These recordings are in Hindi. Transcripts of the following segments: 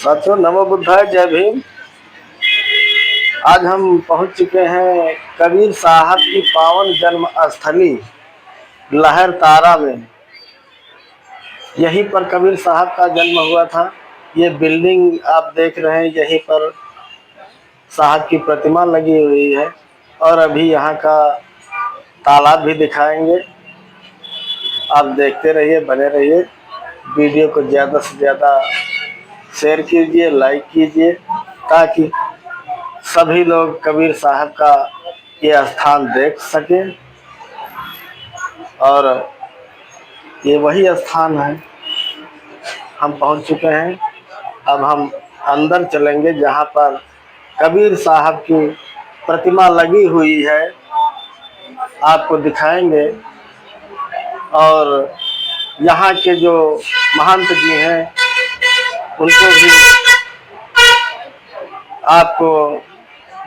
साथियों, नमो बुद्धाय, जय भीम। आज हम पहुंच चुके हैं कबीर साहब की पावन जन्म स्थली लहर तारा में। यहीं पर कबीर साहब का जन्म हुआ था। ये बिल्डिंग आप देख रहे हैं, यहीं पर साहब की प्रतिमा लगी हुई है। और अभी यहाँ का तालाब भी दिखाएंगे। आप देखते रहिए, बने रहिए। वीडियो को ज़्यादा से ज़्यादा शेयर कीजिए, लाइक कीजिए, ताकि सभी लोग कबीर साहब का ये स्थान देख सकें। और ये वही स्थान है। हम पहुंच चुके हैं। अब हम अंदर चलेंगे जहां पर कबीर साहब की प्रतिमा लगी हुई है, आपको दिखाएंगे। और यहाँ के जो महंत जी हैं उनको भी आपको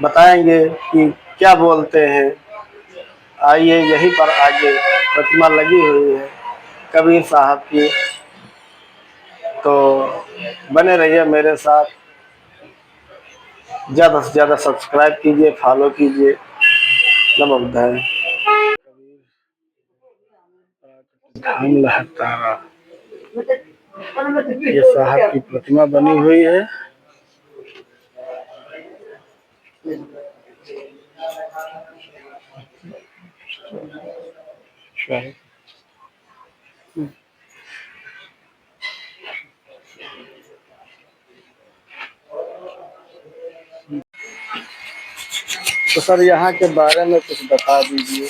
बताएंगे कि क्या बोलते हैं। आइए, यहीं पर आगे प्रतिमा लगी हुई है कबीर साहब की। तो बने रहिए मेरे साथ। ज़्यादा से ज़्यादा सब्सक्राइब कीजिए, फॉलो कीजिए। नमो बुद्धाय। धाम लहरतारा, ये साहब की प्रतिमा बनी हुई है। तो सर, यहाँ के बारे में कुछ बता दीजिए।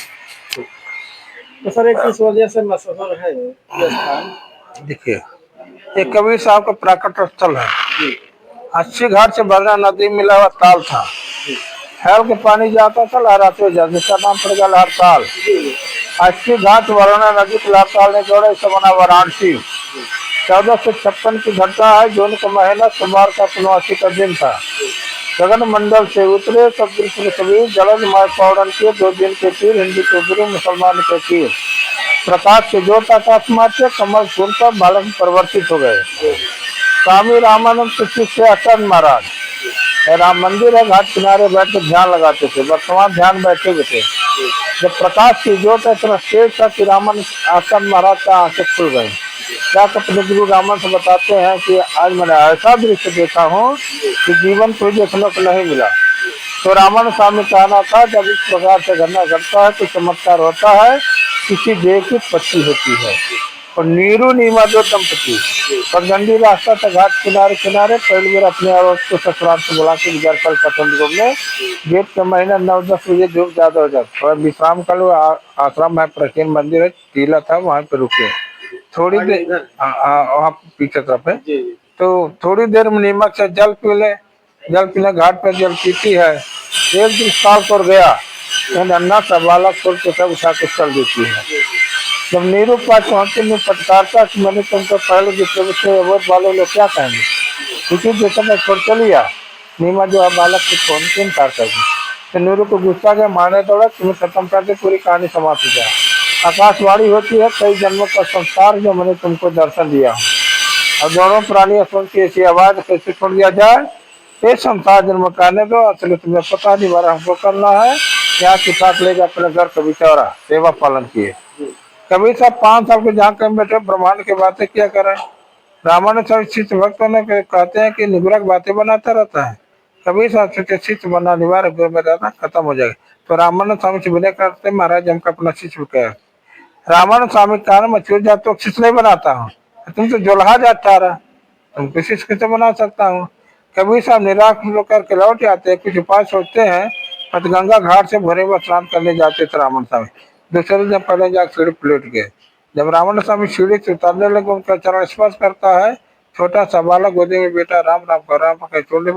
तो सर, ये किस वजह से मशहूर है ये स्थान? देखिए, ये कबीर साहब का प्राकट स्थल है। अस्सी घाट से बरना नदी मिला हुआ ताल था। फैल के पानी जाता था, लहराते हुए जाता, जिसका नाम पड़ गया लहरताल। 80 घाट वरुणा नदी के लहरताल ने जोड़ा, इसे बना वाराणसी। 1456 की घटना है। जून का महीना, सोमवार का पूर्णवासी का दिन था। गगन मंडल से उतरे कबीर कबीर, जलद माय पौड़न के 2 दिन के तीर, हिंदू के गुरु मुसलमान के तीर। प्रकाश से जोत आकाश मार्चे, कमल फूल पर बालक परिवर्तित हो गए। स्वामी रामानंद के शिष्य अटन महाराज, राम मंदिर है, घाट किनारे बैठ कर ध्यान लगाते थे। वर्तमान ध्यान बैठे हुए थे। जब प्रकाश की जोत इतना तेज था कि रामन आसन महाराज का आंखें खुल गई। क्या अपने गुरु रामन से बताते हैं कि आज मैंने ऐसा दृश्य देखा हूँ कि जीवन को देखने को नहीं मिला। तो रामन स्वामी कहना था, जब इस प्रकार से घटना घटता है तो चमत्कार होता है, किसी देह की पत्ती होती है। और नीरू नीमा जो दंपति पगडंडी रास्ता था, घाट किनारे किनारे पहली बार अपने औरत को ससुराल से बुला के गुजर कल पसंद घूमने। गेट के महीना 9-10 बजे धूप ज्यादा हो जाता, थोड़ा विश्राम कर लो। आश्रम है, प्राचीन मंदिर है, टीला था, वहां पे रुके थोड़ी देर। वहाँ पीछे तरफ है। तो थोड़ी देर में नीमक से जल पी ले। जल पीने घाट पर जल पीती है। एक दिन साल पर गया, अन्ना सा बालक को सब उठा के चल देती है। जब नीरू पास पहुंचे में पटकारता कि मैंने तुमको पहले जिससे अवध वाले लोग क्या कहेंगे, इसी जैसे मैं छोड़ चलिया। नीमा जो है बालक को फोन के इनकार कर दी। तो नीरू को गुस्सा गया, मारने दौड़ा, तुम्हें खत्म करके पूरी कहानी समाप्त हो जाए। आकाशवाणी होती है, कई जन्मों का संस्कार जो मैंने तुमको दर्शन दिया हूँ। और दोनों प्राणियों सुन के ऐसी आवाज कैसे छोड़ दिया जाए। ये संसार जन्म करने दो, असली तुम्हें पता नहीं बारा हमको करना है। यहाँ की साथ ले गया अपने घर कभी चौरा, सेवा पालन किए। कबीर साहब 5 साल के जहाँ कहीं बैठे ब्रह्मांड की बातें क्या करें। रामानंद स्वामी शिष्य भक्तों ने कहते हैं कि निगुरा बातें बनाता रहता है। कबीर साहब सोचे शिष्य बनना अनिवार्य, गुरु में रहना खत्म हो जाएगा। तो रामानंद स्वामी से विनय करते, महाराज हमको अपना शिष्य कह। रामानंद स्वामी कारण मैं छूट जाता तो शिष्य नहीं बनाता हूँ, तुम तो जोल्हा जाता रहा, तुमको शिष्य कैसे बना सकता हूँ। कबीर साहब निराश होकर के लौट जाते हैं, कुछ उपाय सोचते हैं। गंगा घाट से भरे हुए स्नान करने जाते थे रामानंद स्वामी। दूसरे दिन पहले जाकर सीढ़ी पलट गए। जब रामानंद स्वामी सीढ़ी से उतारने लगे, उनका चरण स्पर्श करता है। छोटा सा बालक गोदे में बेटा राम राम कर रहा छोड़ने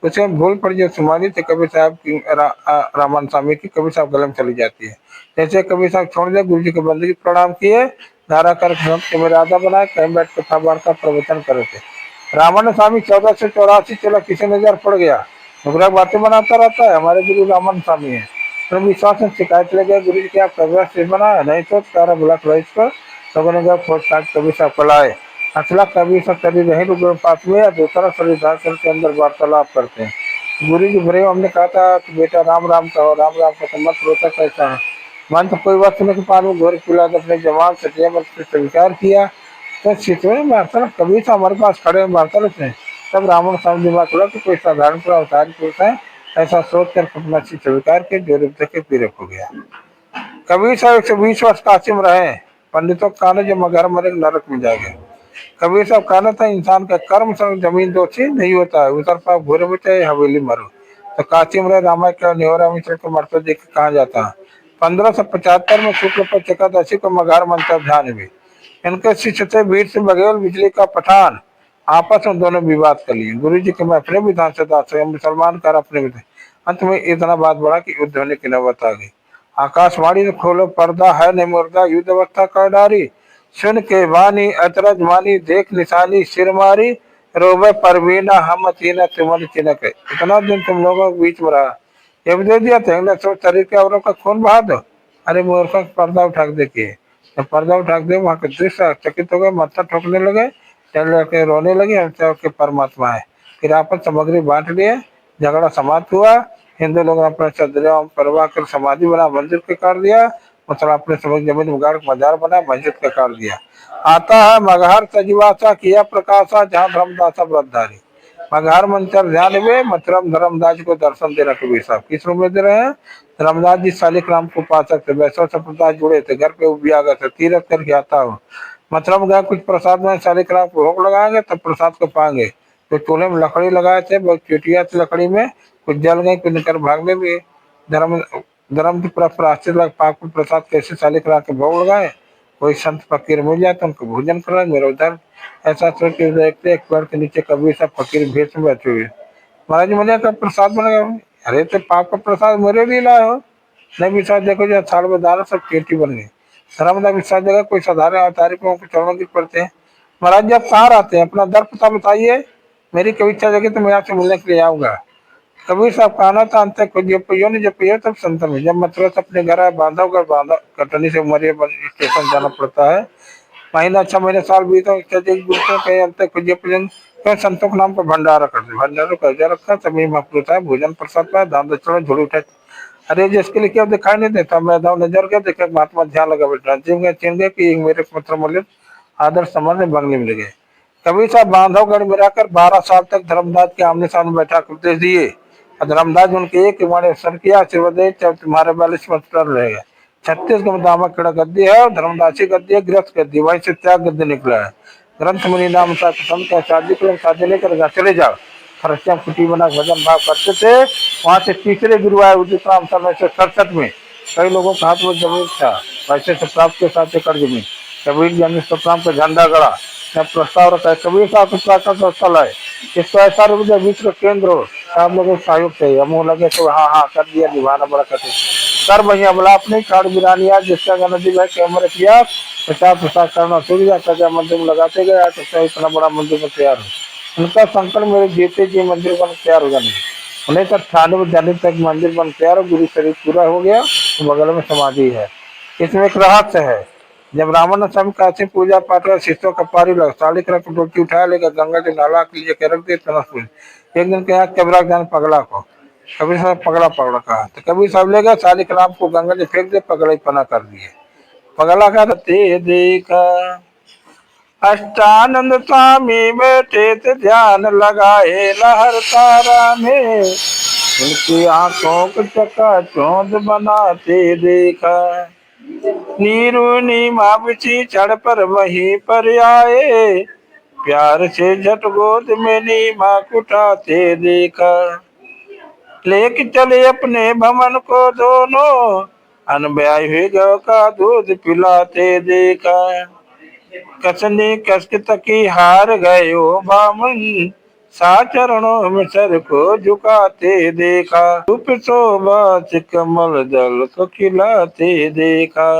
उसे भूल पड़ जो सुमानी थे कबीर साहब की, रामानंद स्वामी की, कबीर साहब गले में चली जाती है। जैसे कबीर साहब छोड़ दिया, गुरु जी के बंदगी प्रणाम किए, धारा कर मर्यादा बनाए, कहीं बैठ के खबर का प्रवचन करे थे। रामानंद स्वामी 1484 चला, किसी नजर पड़ गया, नुकरा बातें बनाता रहता है, हमारे गुरु रामानंद स्वामी है। तो विश्वास में शिकायत ले गया, गुरु जी क्या प्रवेश बना है, नहीं सोच सारा बुला इसको। लोगों ने खोज छाछ कबीर साहब को लाए असला कवि सब शरीर रहे लोग पास में या दूसरा शरीर धारण करके अंदर वार्तालाप करते हैं। गुरु जी भरे हमने कहा था कि बेटा राम राम कहो, राम राम का तो मत रोता कैसा है। मन तो कोई वक्त नहीं पानी घोर पिला तो अपने जवान सटिया मत से स्वीकार किया। तो चित्रों में वार्तालाप कवि साहब हमारे पास खड़े हैं वार्तालाप में। तब रावण साहब दिमाग खुला कि कोई साधारण पूरा अवतारी पुरुष है, ऐसा सोच कर अपना चित्त स्वीकार के जोर के पीरक हो गया। कबीर साहब 120 वर्ष काशी में रहे। पंडितों का कहना जब मगर मरे नरक में जाएंगे। कबीर साहब कहना था इंसान का कर्म संग जमीन दोषी नहीं होता है, उतर पाप घोरे में चाहे हवेली मरो। तो काशी में रहे रामायण का नेहरा मिश्र को मरते देख के कहा जाता है। 1575 में शुक्ल पर चकादशी को मघार मंत्र ध्यान में इनके शिष्य थे वीर सिंह बघेल बिजली का पठान। आपस में दोनों विवाद कर लिए। गुरु जी के मैं अपने विधान से दास मुसलमान कर अपने विधान। अंत में इतना बात बढ़ा कि युद्ध होने की नौबत आ गई। आकाशवाणी ने खोलो पर्दा है न मुर्दा युद्ध अवस्था कर डारी। सुन के वानी अतरज मानी देख निशानी सिर मारी। रोबे परवीना हम तीना तुमन चिनक। इतना दिन तुम लोगों के बीच में रहा, ये भी दे दिया था तो शरीर के औरों का खून बहा दो। अरे मूर्खों का पर्दा उठा के देखिए। जब पर्दा उठा के दे वहां के दृश्य चकित हो गए, माथा ठोकने लगे, चल लड़के रोने लगे। हम के परमात्मा है। फिर आपस सामग्री बांट लिए, झगड़ा समाप्त हुआ। हिंदू लोग अपने चदरिया परवाह कर समाधि बना मंदिर के काट दिया। मतलब अपने समझ जमीन उगाड़ मजार बना मस्जिद का काट दिया। आता है मगहर सजीवासा किया प्रकाशा जहाँ धर्मदासा व्रतधारी। मगहर मंत्र ध्यान में मतलब धर्मदास को दर्शन दे रहा कबीर साहब। किस रूप में दे रहे हैं? धर्मदास जी शालिग्राम को उपासक थे, वैष्णव संप्रदाय जुड़े थे, घर पे भी आ गए थे, तीर्थ करके आता हो। मतलब गया कुछ प्रसाद में शालिग्राम को भोग लगाएंगे तब प्रसाद को पाएंगे। तो चूल्हे में लकड़ी लगाए थे, बहुत चुटिया थी लकड़ी में, कुछ जल गई, कुछ निकल भागने भी। धर्म धर्म की प्राश्चित लग पाक को प्रसाद कैसे शालिग्राम के भोग लगाए। कोई संत फकीर मिल जाए तो उनको भोजन कराए। मेरा उधर ऐसा सोच के देखते एक पेड़ के नीचे कबीर साहब फकीर भेष में बैठे हुए। महाराज मुझे का प्रसाद बनेगा। अरे तो पाप का प्रसाद मेरे लिए लाए हो। नहीं विश्वास देखो जो थाल में दाना सब चेटी बन गई। धर्म विश्वास जगह कोई साधारण अवतारी को चरणों की पड़ते हैं। महाराज जी आप कहाँ रहते हैं, अपना दर पता बताइए, मेरी कभी इच्छा जगह तो मैं आपसे मिलने के लिए आऊंगा। कबीर साहब कहना था अंत जपियो नहीं जपियो तब संतन में। जब मतलब अपने घर आए बांधवगढ़ बांधा कटनी से उमरिया स्टेशन जाना पड़ता है। महीना 6 महीने साल बीता कहीं अंत संतों के नाम पर भंडारा कर दे। भंडारा कर्जा रखा सभी महफूज है, भोजन प्रसाद पाया, दान दक्षिणा झोली उठा। अरे जिसके लिए क्या दिखाई नहीं देता, मैं नजर गया देखा महात्मा ध्यान लगा बैठा जिम गए चिन गए कि मेरे पत्र मूल्य आदर समझ में बंगले मिल गए। कबीर साहब बांधवगढ़ में रहकर 12 साल तक धर्मदास के आमने सामने बैठा कर उपदेश दिए। और धर्मदास उनके एक तुम्हारे सर किया आशीर्वाद तुम्हारे 42 वर्ष रहेगा। 36 का दामक खड़ा गद्दी है और धर्मदासी गद्दी है, गृहस्थ गद्दी, वहीं से त्याग गद्दी निकला है। ग्रंथ मुनि नाम सा पसंद का शादी को शादी लेकर चले जाओ। खर्चा कुटी बना भजन भाव करते थे। वहां से तीसरे गुरु आए उदित राम सन 1967 में। कई लोगों के हाथ में जमीन था, पैसे से प्राप्त के साथ एकड़ जमीन। कबीर जी ने सतराम का झंडा गड़ा, प्रस्ताव रखा है कबीर साहब को प्राकृत स्थल है, इसको ऐसा रूप दिया विश्व केंद्र हो। आप लोगों को सहयोग चाहिए, मुंह लगे तो हाँ हाँ कर दिया, निभाना बड़ा कठिन। कर भैया बोला अपने कार्ड बिरानिया जिसका नदी में कैमरे किया 50 करना शुरू किया, सजा मंदिर में लगाते गए तो इतना बड़ा मंदिर में तैयार हो। उनका संकल्प मेरे जीते जी मंदिर बन तैयार होगा नहीं। उन्हें तक 98 जाने तक मंदिर बन तैयार हो, गुरु शरीर पूरा हो गया तो बगल में समाधि है। इसमें एक रहस्य है। जब रावण ने सब काशी पूजा पाठ कर शिष्यों का पारी लग शालिग्राम की डोकी उठाया लेकर गंगा के नाला के लिए के रख दिए तनसपुर। एक दिन कहा कबीरा जान पगला को, कबीर साहब पगला पगड़ा कहा तो कबीर साहब ले गए शालिग्राम को गंगा जी फेंक दे, पगला ही पना कर दिए। पगला का ते देखा अष्टानंद स्वामी बैठे थे ध्यान लगाए लहर तारा में। उनकी आंखों को चका चौंध बनाते देखा। नीरू नीमा बिछी चढ़ पर वहीं पर आए। प्यार से झट गोद में नीमा कुटाते देखा। लेके चले अपने भवन को दोनों, अनब्याही हुई गौ का दूध पिलाते देखा। कसने कसक तकी हार गए ओ बामन, सा चरणों में सर को झुकाते देखा। रूप शोभा से कमल दल को खिलाते देखा।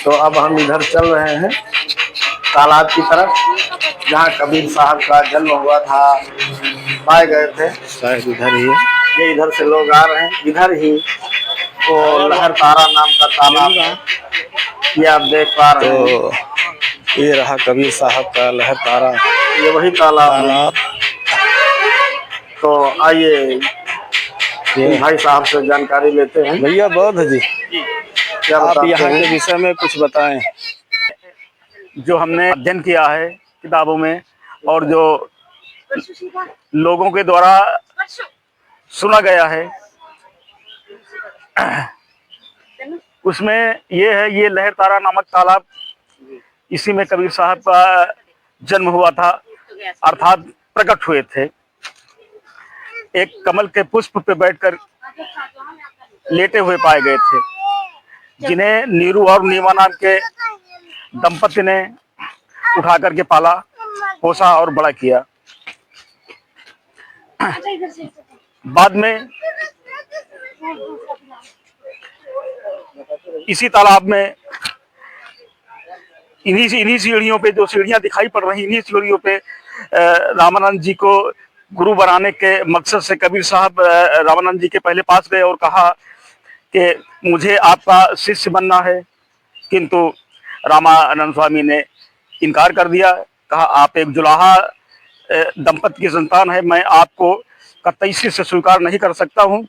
तो अब हम इधर चल रहे हैं तालाब की तरफ, जहाँ कबीर साहब का जन्म हुआ था, पाए गए थे। शायद इधर ही है, ये इधर से लोग आ रहे हैं। इधर ही वो लहर तारा नाम का तालाब है, ये आप देख पा रहे हैं। तो ये रहा कबीर साहब का लहर तारा, ये वही तालाब है। तो आइए भाई साहब से जानकारी लेते हैं। भैया बौद्ध जी, क्या आप यहाँ के विषय में कुछ बताएं। जो हमने अध्ययन किया है किताबों में और जो लोगों के द्वारा सुना गया है, उसमें ये है, ये लहर तारा नामक तालाब, इसी में कबीर साहब का जन्म हुआ था, अर्थात प्रकट हुए थे। एक कमल के पुष्प पे बैठकर लेटे हुए पाए गए थे, जिन्हें नीरू और नीमा नाम के दंपति ने उठा करके पाला, पोसा और बड़ा किया। बाद में इसी तालाब में इन्हीं सीढ़ियों पे, जो सीढ़ियां दिखाई पड़ रही, इन्हीं सीढ़ियों पे रामानंद जी को गुरु बनाने के मकसद से कबीर साहब रामानंद जी के पहले पास गए और कहा कि मुझे आपका शिष्य बनना है, किंतु रामानंद स्वामी ने इनकार कर दिया। कहा आप एक जुलाहा दंपति की संतान है, मैं आपको कतई शिष्य स्वीकार नहीं कर सकता हूं।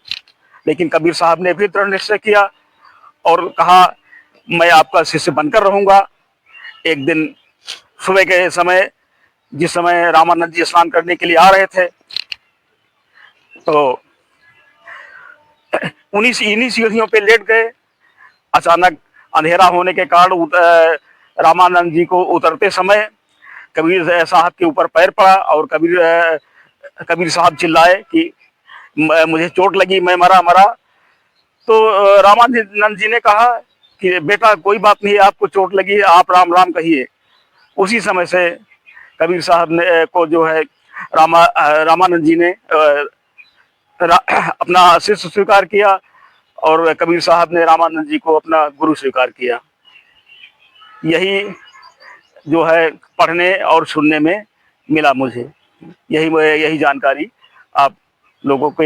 लेकिन कबीर साहब ने भी दृढ़ निश्चय किया और कहा मैं आपका शिष्य बनकर रहूंगा। एक दिन सुबह के समय, जिस समय रामानंद जी स्नान करने के लिए आ रहे थे, तो इन्हीं सीढ़ियों पे लेट गए। अचानक अंधेरा होने के कारण रामानंद जी को उतरते समय कबीर साहब के ऊपर पैर पड़ा और कबीर साहब चिल्लाए कि मुझे चोट लगी, मैं मरा। तो रामानंद जी ने कहा कि बेटा कोई बात नहीं, आपको चोट लगी है, आप राम राम कहिए। उसी समय से कबीर साहब ने को जो है रामानंद जी ने अपना शिष्य स्वीकार किया और कबीर साहब ने रामानंद जी को अपना गुरु स्वीकार किया। यही जो है पढ़ने और सुनने में मिला मुझे, यही जानकारी आप लोगों को,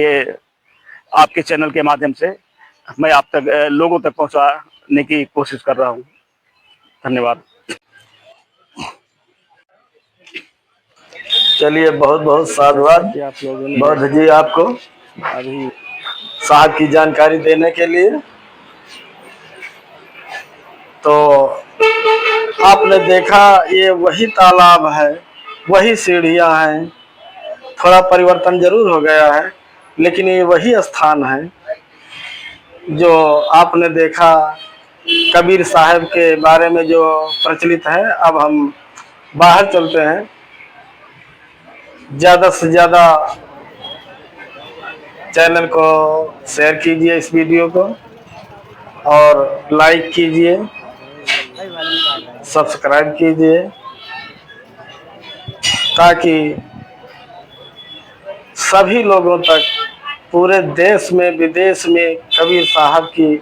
आपके चैनल के माध्यम से मैं आप तक, लोगों तक पहुंचाने की कोशिश कर रहा हूं। धन्यवाद। चलिए, बहुत बहुत साधुवाद बौद्ध जी आपको अभी साहब की जानकारी देने के लिए। तो आपने देखा, ये वही तालाब है, वही सीढ़ियां हैं। थोड़ा परिवर्तन जरूर हो गया है, लेकिन ये वही स्थान है जो आपने देखा कबीर साहब के बारे में जो प्रचलित है। अब हम बाहर चलते हैं। ज़्यादा से ज़्यादा चैनल को शेयर कीजिए, इस वीडियो को, और लाइक कीजिए, सब्सक्राइब कीजिए, ताकि सभी लोगों तक पूरे देश में विदेश में कबीर साहब की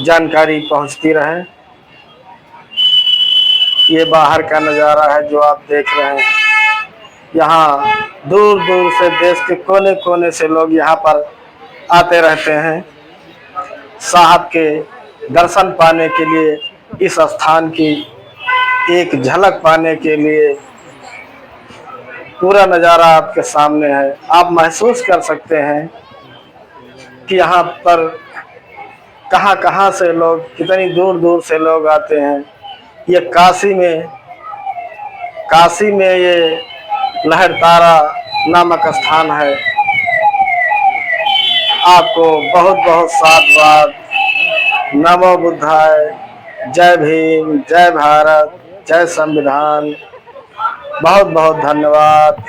जानकारी पहुंचती रहे। ये बाहर का नज़ारा है जो आप देख रहे हैं। यहाँ दूर दूर से, देश के कोने कोने से लोग यहाँ पर आते रहते हैं साहब के दर्शन पाने के लिए, इस स्थान की एक झलक पाने के लिए। पूरा नज़ारा आपके सामने है, आप महसूस कर सकते हैं कि यहाँ पर कहाँ कहाँ से लोग, कितनी दूर दूर से लोग आते हैं। ये काशी में ये लहर तारा नामक स्थान है। आपको बहुत बहुत साधुवाद। नमो बुद्धाय। जय भीम, जय भारत, जय संविधान। बहुत बहुत धन्यवाद।